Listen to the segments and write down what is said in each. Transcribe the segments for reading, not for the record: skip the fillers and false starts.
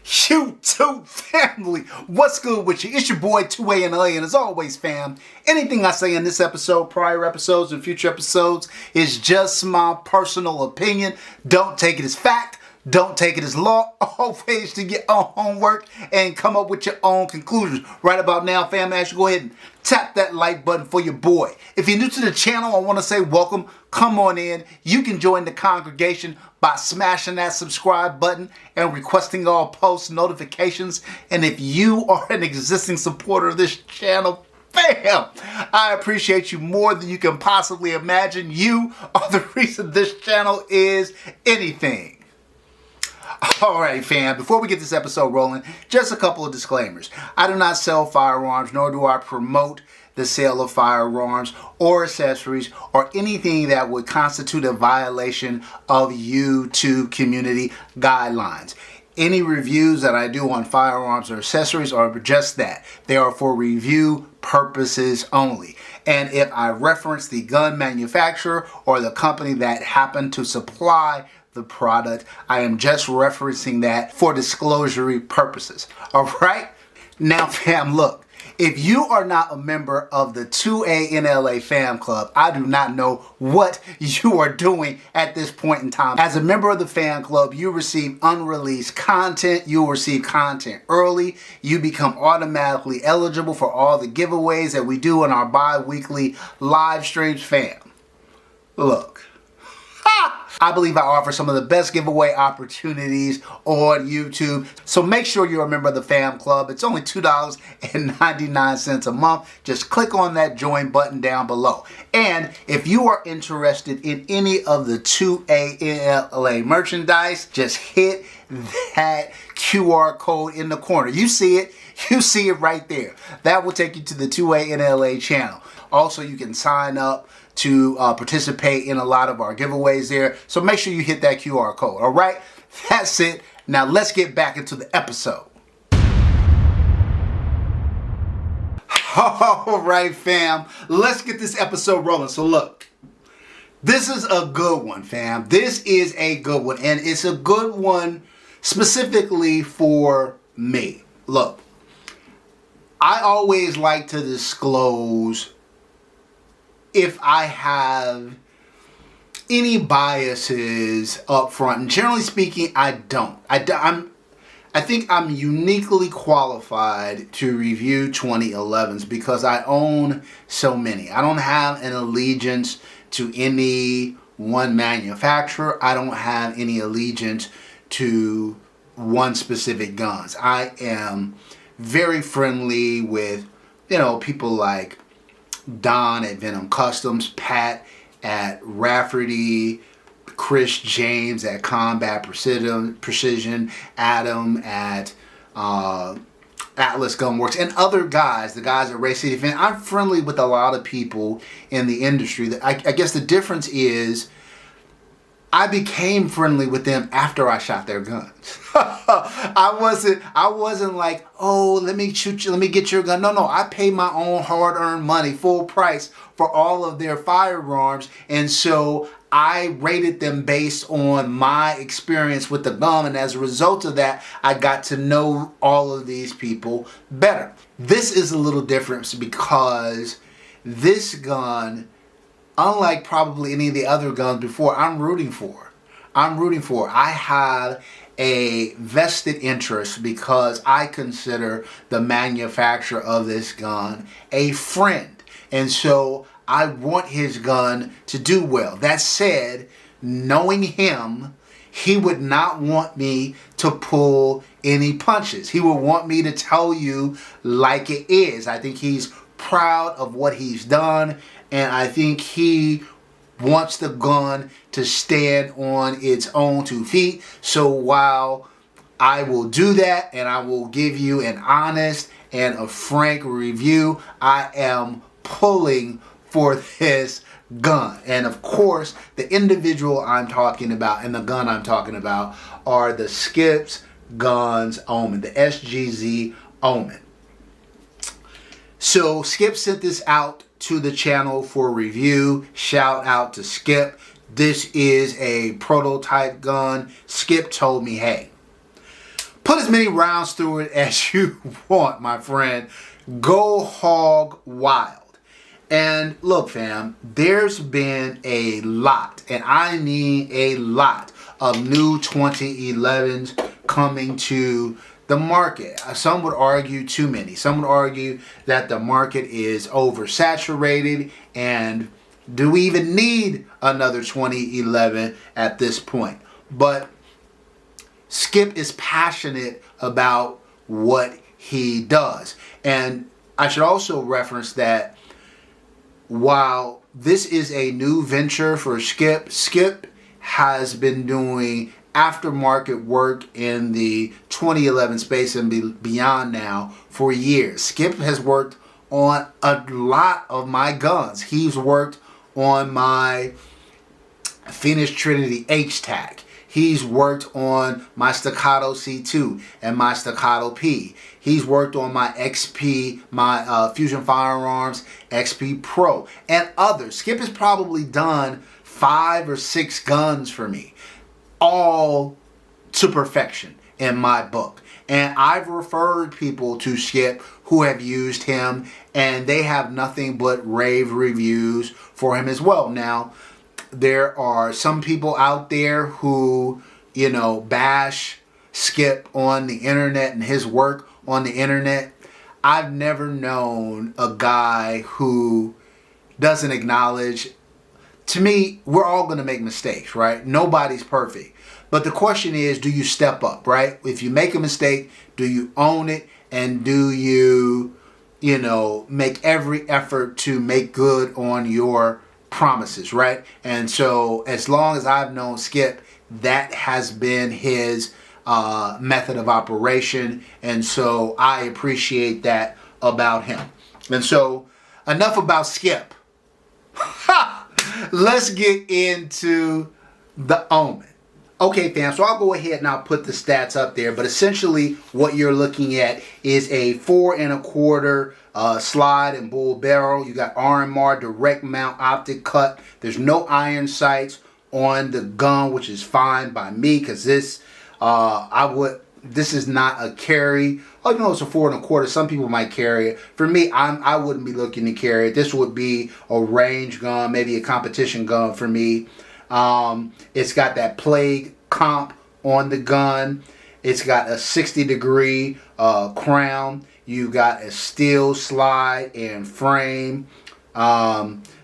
YouTube family, what's good with you? It's your boy 2A and A, and as always, fam, anything I say in this episode, prior episodes, and future episodes is just my personal opinion. Don't take it as fact. Don't take it as law. Always do your own homework and come up with your own conclusions. Right about now, fam, I ask you go ahead and tap that like button for your boy. If you're new to the channel, I want to say welcome. Come on in. You can join the congregation by smashing that subscribe button and requesting all post notifications. And if you are an existing supporter of this channel, fam, I appreciate you more than you can possibly imagine. You are the reason this channel is anything. Alright, fam, before we get this episode rolling, just a couple of disclaimers. I do not sell firearms, nor do I promote the sale of firearms or accessories or anything that would constitute a violation of YouTube community guidelines. Any reviews that I do on firearms or accessories are just that. They are for review purposes only. And if I reference the gun manufacturer or the company that happened to supply the product, I am just referencing that for disclosure purposes. All right? Now, fam, look, if you are not a member of the 2A NLA fam club, I do not know what you are doing at this point in time. As a member of the fan club, you receive unreleased content. You will receive content early. You become automatically eligible for all the giveaways that we do in our bi-weekly live streams, fam. Look. I believe I offer some of the best giveaway opportunities on YouTube. So make sure you're a member of the fam club. It's only $2.99 a month. Just click on that join button down below. And if you are interested in any of the 2A NLA merchandise, just hit that QR code in the corner. You see it. You see it right there. That will take you to the 2A NLA channel. Also, you can sign up to participate in a lot of our giveaways there. So make sure you hit that QR code. All right, that's it. Now let's get back into the episode. All right, fam, let's get this episode rolling. So look, this is a good one, fam. This is a good one, and it's a good one specifically for me. Look, I always like to disclose if I have any biases up front, and generally speaking, I don't. I think I'm uniquely qualified to review 2011s because I own so many. I don't have an allegiance to any one manufacturer. I don't have any allegiance to one specific guns. I am very friendly with, people like Don at Venom Customs, Pat at Rafferty, Chris James at Combat Precision, Adam at Atlas Gunworks, and other guys, the guys at Ray City Fan. I'm friendly with a lot of people in the industry. I guess the difference is I became friendly with them after I shot their guns. I wasn't like, oh, let me shoot you, let me get your gun. No, I paid my own hard-earned money, full price for all of their firearms, and so I rated them based on my experience with the gun, and as a result of that, I got to know all of these people better. This is a little different because this gun, unlike probably any of the other guns before, I'm rooting for. I have a vested interest because I consider the manufacturer of this gun a friend. And so I want his gun to do well. That said, knowing him, he would not want me to pull any punches. He would want me to tell you like it is. I think he's proud of what he's done, and I think he wants the gun to stand on its own 2 feet. So while I will do that and I will give you an honest and a frank review, I am pulling for this gun. And of course, the individual I'm talking about and the gun I'm talking about are the Skip's Guns Omen, the SGZ Omen. So Skip sent this out to the channel for review. Shout out to Skip. This is a prototype gun. Skip told me, hey, Put as many rounds through it as you want, my friend. Go hog wild. And look, fam, there's been a lot, and I mean a lot, of new 2011s coming to the market. Some would argue too many. Some would argue that the market is oversaturated, and do we even need another 2011 at this point? But Skip is passionate about what he does. And I should also reference that while this is a new venture for Skip, Skip has been doing aftermarket work in the 2011 space and beyond now for years. Skip has worked on a lot of my guns. He's worked on my Phoenix Trinity H-Tac. He's worked on my Staccato C2 and my Staccato P. He's worked on my XP, my Fusion Firearms XP Pro, and others. Skip has probably done 5 or 6 guns for me, all to perfection in my book. And I've referred people to Skip who have used him, and they have nothing but rave reviews for him as well. Now, there are some people out there who, you know, bash Skip on the internet and his work on the internet. I've never known a guy who doesn't acknowledge. To me, we're all going to make mistakes, right? Nobody's perfect. But the question is, do you step up, right? If you make a mistake, do you own it? And do you, you know, make every effort to make good on your promises, right? And so as long as I've known Skip, that has been his method of operation. And so I appreciate that about him. And so enough about Skip. Let's get into the Omen. Okay, fam, so I'll go ahead and I'll put the stats up there, but essentially what you're looking at is a 4 1/4 slide and bull barrel. You got RMR direct mount optic cut. There's no iron sights on the gun, which is fine by me, because this is not a carry. Oh, you know, it's a 4 1/4. Some people might carry it. For me, I wouldn't be looking to carry it. This would be a range gun, maybe a competition gun for me. It's got that plague comp on the gun. It's got a 60-degree crown. You got a steel slide and frame.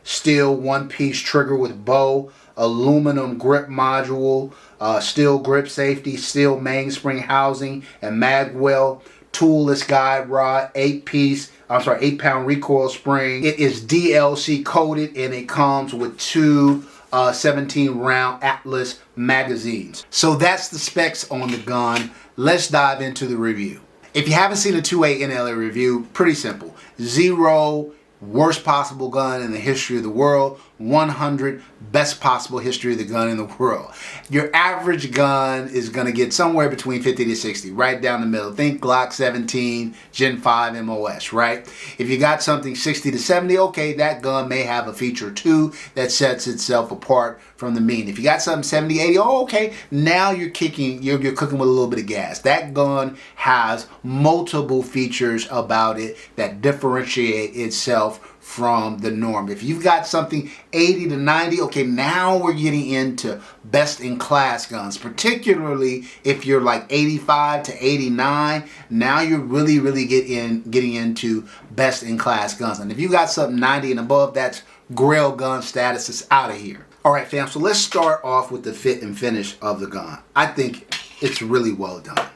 Steel one-piece trigger with bow. Aluminum grip module. Steel grip safety. Steel mainspring housing and magwell. Toolless guide rod. 8-pound recoil spring. It is DLC coated, and it comes with 2 17-round Atlas magazines. So that's the specs on the gun. Let's dive into the review. If you haven't seen a 2A NLA review, pretty simple. 0, worst possible gun in the history of the world. 100, best possible history of the gun in the world. Your average gun is going to get somewhere between 50 to 60, right down the middle. Think Glock 17, Gen 5 MOS, right? If you got something 60 to 70, okay, that gun may have a feature or two that sets itself apart from the mean. If you got something 70, 80, oh, okay, now you're cooking with a little bit of gas. That gun has multiple features about it that differentiate itself from the norm. If you've got something 80 to 90, okay, now we're getting into best in class guns, particularly if you're like 85 to 89. Now you're really getting into best in class guns. And if you got something 90 and above, that's grail gun status. Is out of here. All right, fam, so let's start off with the fit and finish of the gun. I think it's really well done.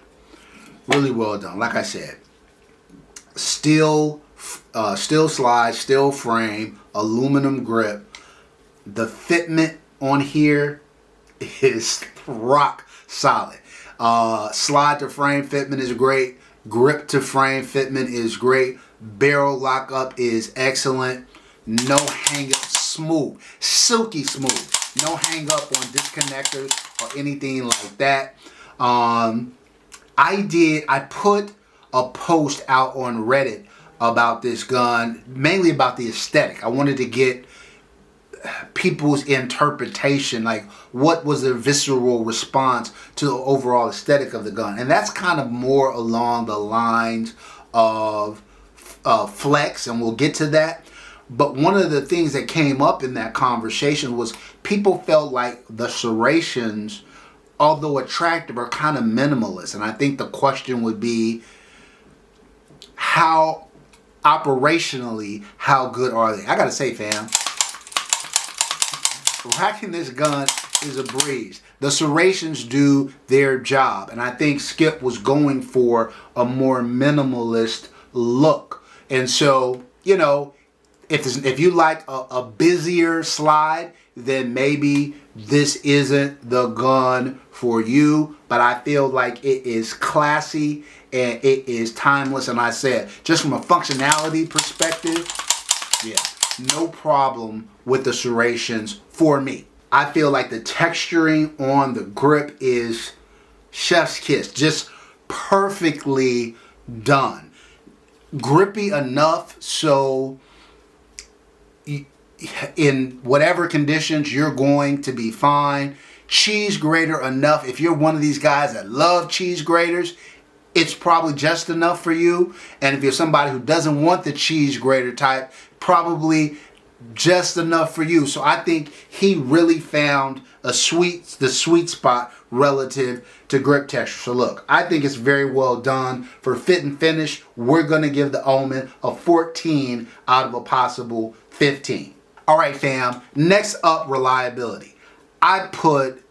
Really well done. Like I said, steel slide, steel frame, aluminum grip. The fitment on here is rock solid. Slide to frame fitment is great. Grip to frame fitment is great. Barrel lockup is excellent. No hang up, smooth, silky smooth. No hang up on disconnectors or anything like that. I put a post out on Reddit about this gun, mainly about the aesthetic. I wanted to get people's interpretation, like what was their visceral response to the overall aesthetic of the gun. And that's kind of more along the lines of flex, and we'll get to that. But one of the things that came up in that conversation was people felt like the serrations, although attractive, are kind of minimalist. And I think the question would be, how operationally, how good are they? I gotta say, fam, racking this gun is a breeze. The serrations do their job, and I think Skip was going for a more minimalist look. And so, you know, if you like a busier slide, then maybe this isn't the gun for you. But I feel like it is classy and it is timeless. And I said, just from a functionality perspective, yeah, no problem with the serrations for me. I feel like the texturing on the grip is chef's kiss, just perfectly done. Grippy enough so in whatever conditions you're going to be fine. Cheese grater enough. If you're one of these guys that love cheese graters, it's probably just enough for you. And if you're somebody who doesn't want the cheese grater type, probably just enough for you. So I think he really found the sweet spot relative to grip texture. So look, I think it's very well done. For fit and finish, we're going to give the Omen a 14 out of a possible 15. All right, fam. Next up, reliability. I put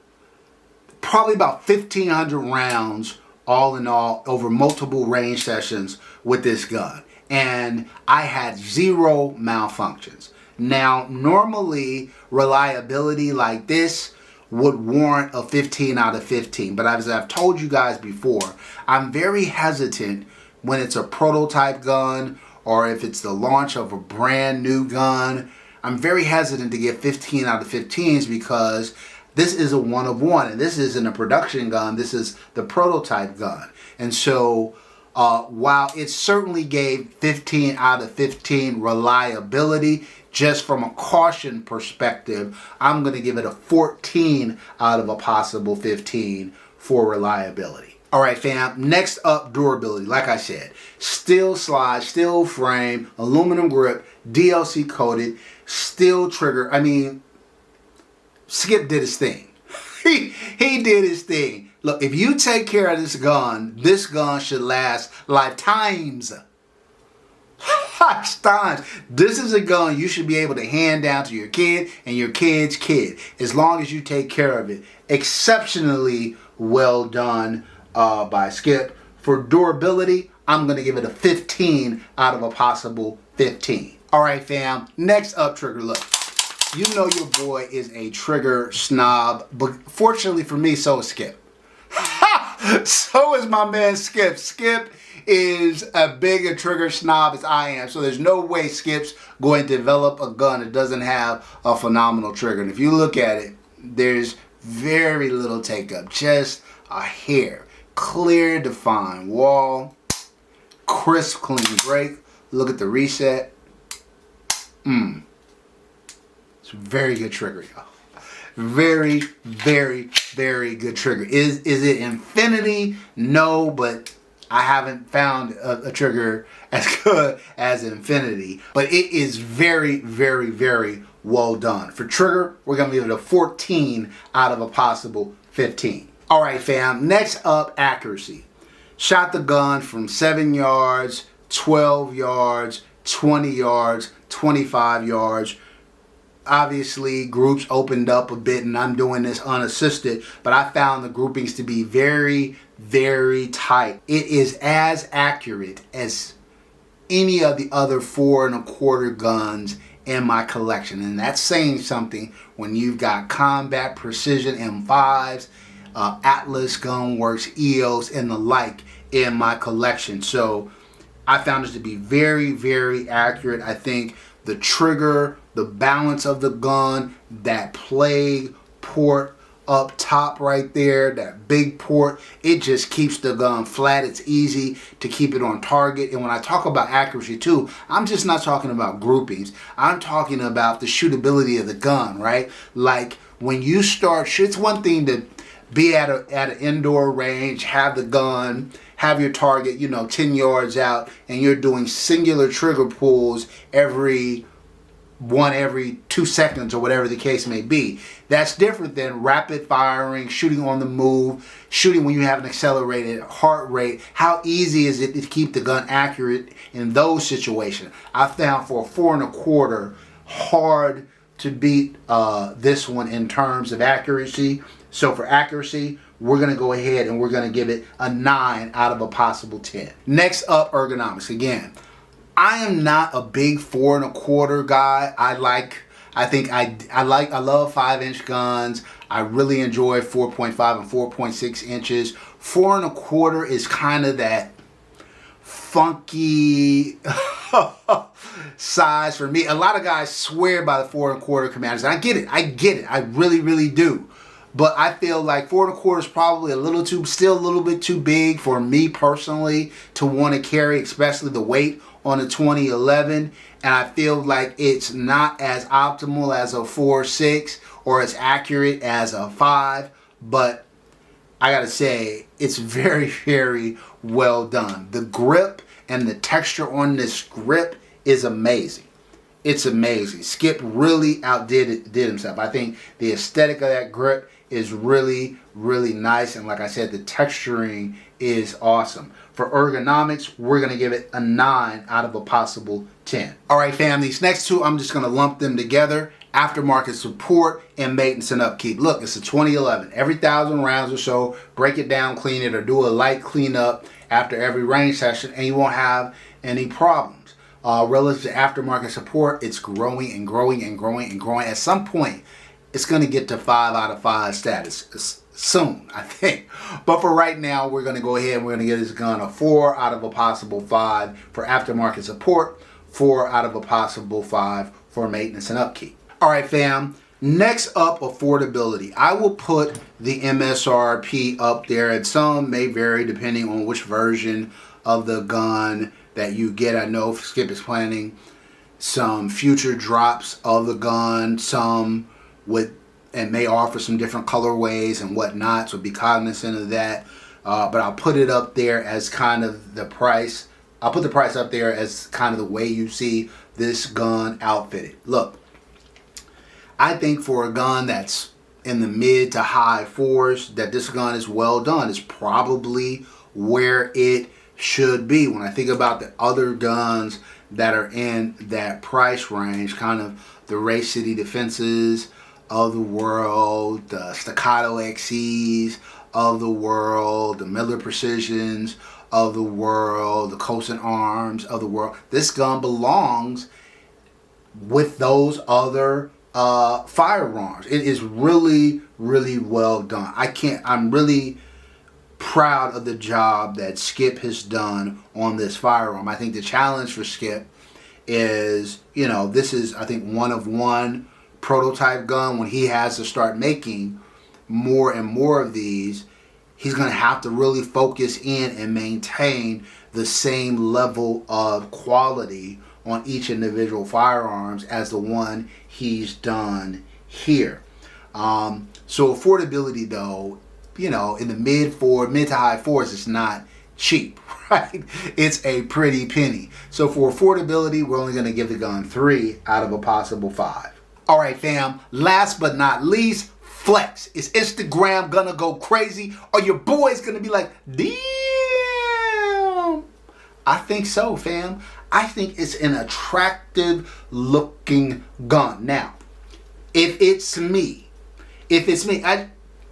probably about 1,500 rounds all in all over multiple range sessions with this gun. And I had 0 malfunctions. Now, normally reliability like this would warrant a 15 out of 15. But as I've told you guys before, I'm very hesitant when it's a prototype gun or if it's the launch of a brand new gun. I'm very hesitant to get 15 out of 15s because this is a one of one, and this isn't a production gun. This is the prototype gun. And so while it certainly gave 15 out of 15 reliability, just from a caution perspective, I'm going to give it a 14 out of a possible 15 for reliability. All right, fam. Next up, durability. Like I said, steel slide, steel frame, aluminum grip, DLC coated, steel trigger. I mean, Skip did his thing. He did his thing. Look, if you take care of this gun should last lifetimes. Lifetimes. This is a gun you should be able to hand down to your kid and your kid's kid, as long as you take care of it. Exceptionally well done by Skip. For durability, I'm going to give it a 15 out of a possible 15. All right, fam. Next up, trigger. Look, you know your boy is a trigger snob, but fortunately for me, so is Skip. So is my man Skip. Skip is as big a trigger snob as I am, so there's no way Skip's going to develop a gun that doesn't have a phenomenal trigger. And if you look at it, there's very little take up, just a hair. Clear, defined wall, crisp, clean break. Look at the reset. It's a very good trigger, y'all. Very, very, very good trigger. Is it infinity? No, but I haven't found a trigger as good as infinity. But it is very, very, very well done. For trigger, we're going to give it a 14 out of a possible 15. All right, fam. Next up, accuracy. Shot the gun from 7 yards, 12 yards, 20 yards, 25 yards. Obviously, groups opened up a bit, and I'm doing this unassisted, but I found the groupings to be very, very tight. It is as accurate as any of the other 4 1/4 guns in my collection, and that's saying something when you've got Combat Precision M5s, Atlas Gunworks, EOS, and the like in my collection. So I found this to be very, very accurate. I think the trigger, the balance of the gun, that plague port up top right there, that big port, it just keeps the gun flat. It's easy to keep it on target. And when I talk about accuracy too, I'm just not talking about groupings. I'm talking about the shootability of the gun, right? Like when you start, it's one thing to be at an indoor range, have the gun, have your target, 10 yards out, and you're doing singular trigger pulls every 2 seconds or whatever the case may be. That's different than rapid firing, shooting on the move, shooting when you have an accelerated heart rate. How easy is it to keep the gun accurate in those situations? I found for a 4 1/4 hard to beat this one in terms of accuracy. So for accuracy, we're going to go ahead and we're going to give it a 9 out of a possible 10. Next up, ergonomics. Again, I am not a big 4 1/4 guy. I love 5-inch guns. I really enjoy 4.5 and 4.6 inches. 4 1/4 is kind of that funky size for me. A lot of guys swear by the 4 1/4 commanders. And I get it. I really, really do. But I feel like 4 1/4 is probably still a little bit too big for me personally to want to carry, especially the weight on a 2011. And I feel like it's not as optimal as a 4.6 or as accurate as a 5. But I gotta say, it's very, very well done. The grip and the texture on this grip is amazing. It's amazing. Skip really outdid himself. I think the aesthetic of that grip is really, really nice. And like I said, the texturing is awesome. For ergonomics, we're going to give it a 9 out of a possible 10. All right, fam, these next two, I'm just going to lump them together. Aftermarket support and maintenance and upkeep. Look, it's a 2011. Every 1,000 rounds or so, break it down, clean it, or do a light cleanup after every range session, and you won't have any problems. Relative to aftermarket support, it's growing and growing and growing and growing. At some point, it's going to get to 5 out of 5 status soon, I think. But for right now, we're going to go ahead and we're going to give this gun a 4 out of a possible 5 for aftermarket support, 4 out of a possible 5 for maintenance and upkeep. All right, fam. Next up, affordability. I will put the MSRP up there, and some may vary depending on which version of the gun that you get. I know Skip is planning some future drops of the gun, some and may offer some different colorways and whatnot, so be cognizant of that. But I'll put it up there as kind of the price. I'll put the price up there as kind of the way you see this gun outfitted. Look, I think for a gun that's in the mid to high 4s, that this gun is well done. It's probably where it should be. When I think about the other guns that are in that price range, kind of the Race City Defenses of the world, the Staccato XCs of the world, the Miller Precisions of the world, the Coast Arms of the world, this gun belongs with those other firearms. It is really, really well done. I'm really proud of the job that Skip has done on this firearm. I think the challenge for Skip is, this is, I think, one of one prototype gun. When he has to start making more and more of these, he's going to have to really focus in and maintain the same level of quality on each individual firearms as the one he's done here. So affordability, though, in the mid to high 4s, it's not cheap, right? It's a pretty penny. So for affordability, we're only going to give the gun 3 out of a possible 5. All right, fam. Last but not least, flex. Is Instagram gonna go crazy? Or your boy's gonna be like, damn? I think so, fam. I think it's an attractive looking gun. Now, if it's me,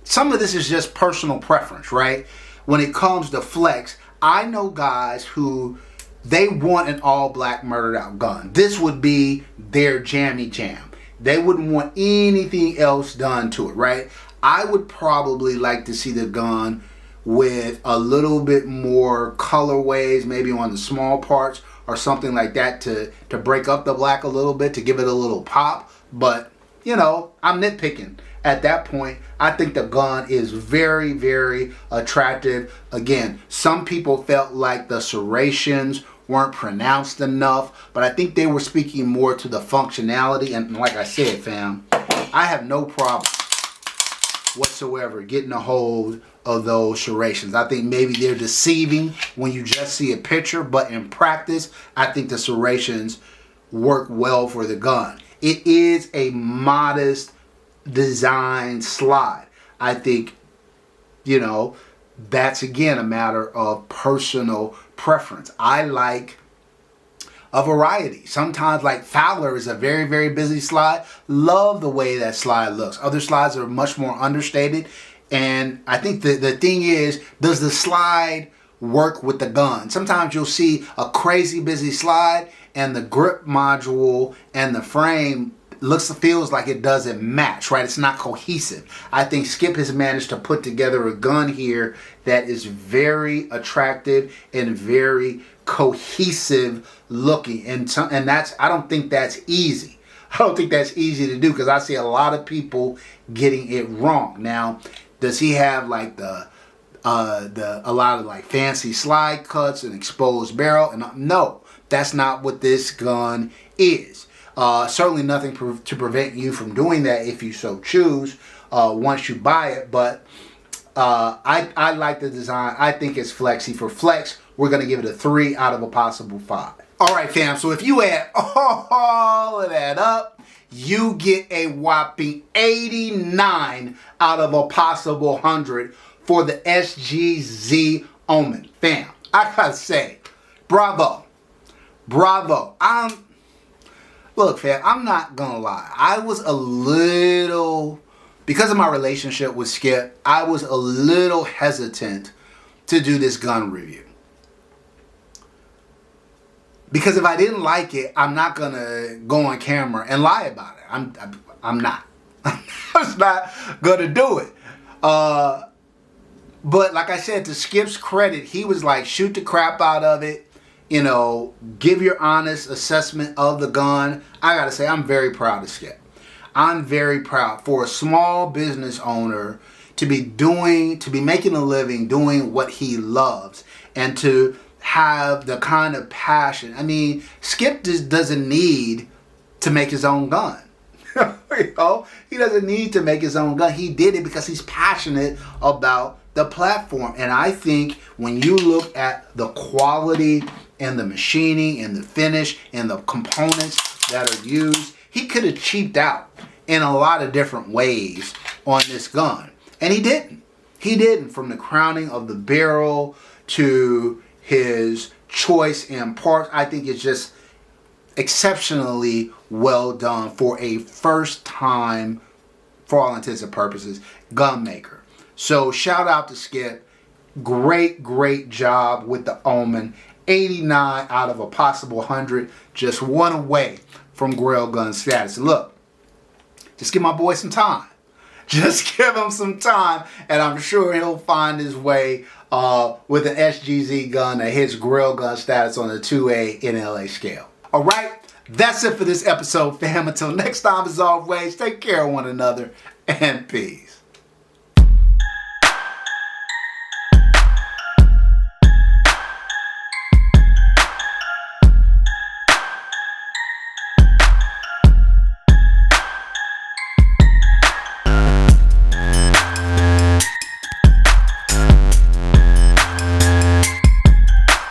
some of this is just personal preference, right? When it comes to flex, I know guys who they want an all black murdered out gun. This would be their jammy jam. They wouldn't want anything else done to it, right? I would probably like to see the gun with a little bit more colorways, maybe on the small parts or something like that to break up the black a little bit, to give it a little pop. But, I'm nitpicking. at that point, I think the gun is very, very attractive. Again, some people felt like the serrations weren't pronounced enough, but I think they were speaking more to the functionality. And like I said, fam, I have no problem whatsoever getting a hold of those serrations. I think maybe they're deceiving when you just see a picture, but in practice, I think the serrations work well for the gun. It is a modest design slide. I think, you know, that's again a matter of personal preference. I like a variety. Sometimes, like Fowler is a very, very busy slide. Love the way that slide looks. Other slides are much more understated. And I think the thing is, does the slide work with the gun? Sometimes you'll see a crazy busy slide and the grip module and the frame feels like it doesn't match, right? It's not cohesive. I think Skip has managed to put together a gun here that is very attractive and very cohesive looking, and that's, I don't think that's easy. I don't think that's easy to do, because I see a lot of people getting it wrong. Now, does he have like a lot of like fancy slide cuts and exposed barrel? And no, that's not what this gun is. Certainly nothing to prevent you from doing that if you so choose once you buy it. But I like the design. I think it's flexy. For flex, we're going to give it a 3 out of a possible 5. All right, fam. So if you add all of that up, you get a whopping 89 out of a possible 100 for the SGZ Omen. Fam, I gotta say, bravo. Bravo. Look, fam, I'm not gonna lie. I was a little, because of my relationship with Skip, I was a little hesitant to do this gun review. Because if I didn't like it, I'm not gonna go on camera and lie about it. I'm not. I'm just not gonna do it. But like I said, to Skip's credit, he was like, shoot the crap out of it. You know, give your honest assessment of the gun. I gotta say, I'm very proud of Skip. I'm very proud for a small business owner to be making a living doing what he loves, and to have the kind of passion. I mean, Skip just doesn't need to make his own gun. You know, he doesn't need to make his own gun. He did it because he's passionate about the platform. And I think when you look at the quality and the machining and the finish and the components that are used, he could have cheaped out in a lot of different ways on this gun. And he didn't. He didn't. From the crowning of the barrel to his choice in parts, I think it's just exceptionally well done for a first time, for all intents and purposes, gun maker. So shout out to Skip. Great job with the Omen. 89 out of a possible 100. Just one away from Grail gun status. Look, just give my boy some time. Just give him some time, and I'm sure he'll find his way with an SGZ gun that hits Grail gun status on the 2A NLA scale. All right, that's it for this episode, fam. Until next time, as always, take care of one another, and peace.